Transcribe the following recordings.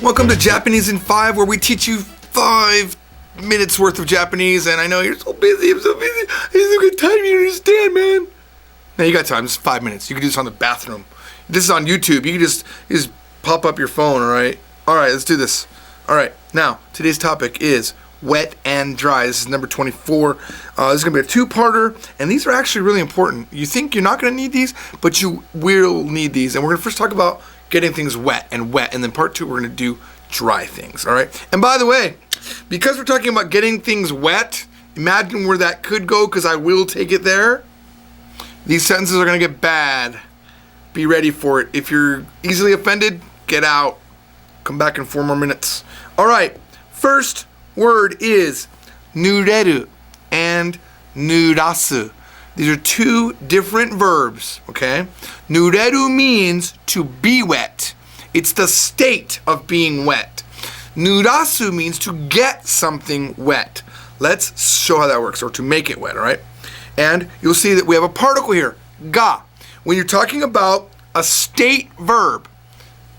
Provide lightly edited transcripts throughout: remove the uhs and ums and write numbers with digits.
Welcome to Japanese in 5, where we teach you 5 minutes worth of Japanese. And I know you're so busy. I'm so busy. I just don't get time. You understand, man? Now you got time. It's 5 minutes. You can do this on the bathroom. This is on YouTube. You can just pop up your phone. All right. All right. Let's do this. All right. Now today's topic is wet and dry. This is number 24. This is going to be a two-parter, and these are actually really important. You think you're not going to need these, but you will need these. And we're going to first talk about getting things wet, and then part 2 we're going to do dry things. All right. And by the way, because we're talking about getting things wet, imagine where that could go, because I will take it there. These sentences are going to get bad. Be ready for it. If you're easily offended, get out. Come back in 4 more minutes. All right. First word is nureru and nurasu. These are 2 different verbs, okay? Nureru means to be wet. It's the state of being wet. Nurasu means to get something wet. Let's show how that works, or to make it wet, all right? And you'll see that we have a particle here, ga. When you're talking about a state verb,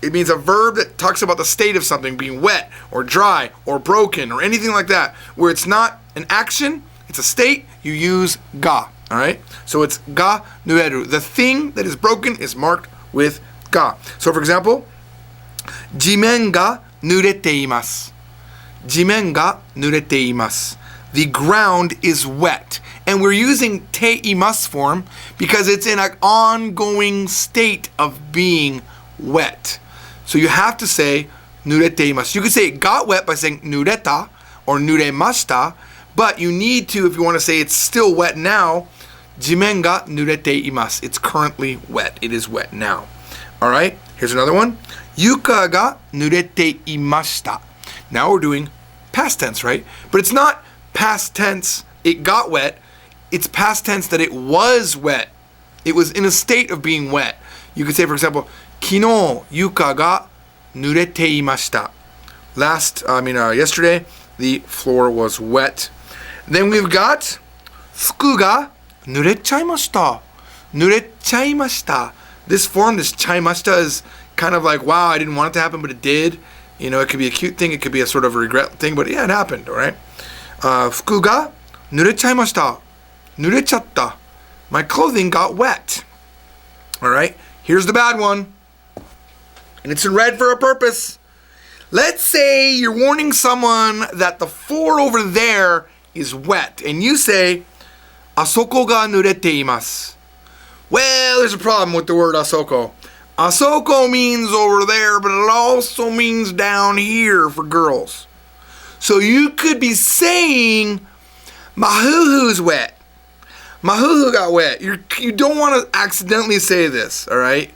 it means a verb that talks about the state of something being wet or dry or broken or anything like that. Where it's not an action, it's a state, you use ga. All right? So it's ga nueru. The thing that is broken is marked with ga. So for example, jimen ga nurete imasu. Jimen ga nurete imasu. The ground is wet. And we're using te imasu form because it's in an ongoing state of being wet. So you have to say nurete imasu. You could say it got wet by saying nureta or nuremashita, but you need to, if you want to say it's still wet now, jimen ga nurete imasu. It's currently wet. It is wet now. All right, here's another one. Yuka ga nurete imashita. Now we're doing past tense, right? But it's not past tense, it got wet. It's past tense that it was wet. It was in a state of being wet. You could say, for example, Kino yuka ga nurete imashita. Yesterday, the floor was wet. Then we've got fuku ga nurechaimashita. Nurechaimashita. This form, this chaimashita, is kind of like, wow, I didn't want it to happen, but it did. You know, it could be a cute thing, it could be a sort of a regret thing, but yeah, it happened, all right? Fuku ga nurechaimashita. Nurechatta. My clothing got wet. All right? Here's the bad one. And it's in red for a purpose. Let's say you're warning someone that the floor over there is wet. And you say, Isoko ga nurete imasu. Well, there's a problem with the word Isoko. Isoko means over there, but it also means down here for girls. So you could be saying, my hoo-hoo's wet. My hoo-hoo got wet. You don't want to accidentally say this, all right?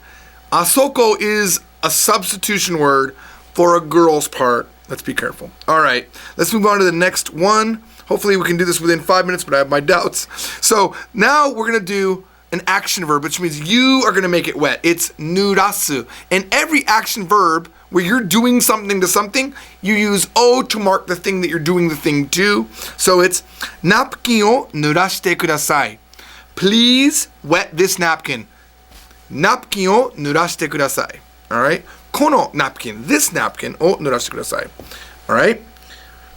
Isoko is a substitution word for a girl's part. Let's be careful. All right, let's move on to the next one. Hopefully we can do this within 5 minutes, but I have my doubts. So now we're going to do an action verb, which means you are going to make it wet. It's nurasu. And every action verb where you're doing something to something, you use o to mark the thing that you're doing the thing to. So it's napkin o nurashite kudasai. Please wet this napkin. Napkin o nurashite kudasai. All right? Kono napkin, this napkin o nurashite kudasai. All right?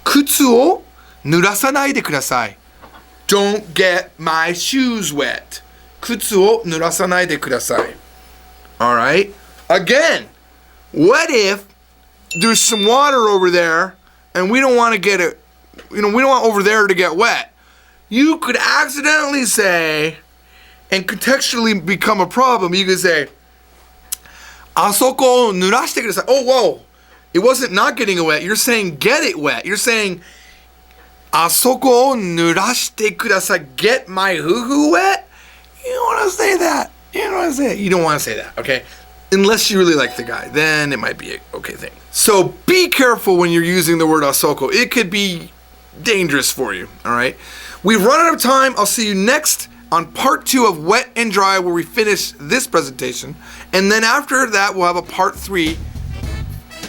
Kutsu o nurasanai de kudasai. Don't get my shoes wet. Kutsu o nurasanai de kudasai. All right? Again, what if there's some water over there and we don't want to get it, we don't want over there to get wet? You could accidentally say, and contextually become a problem, you could say, Isoko nurashite kudasai. Oh, whoa. It wasn't not getting it wet. You're saying get it wet. You're saying, Isoko nurashite kudasai. Get my hoo-hoo wet? You don't want to say that. You don't want to say it. You don't want to say that, okay? Unless you really like the guy, then it might be an okay thing. So be careful when you're using the word Isoko. It could be dangerous for you, all right? We've run out of time. I'll see you next on part 2 of Wet and Dry, where we finish this presentation. And then after that, we'll have a part 3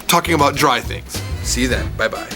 talking about dry things. See you then. Bye-bye.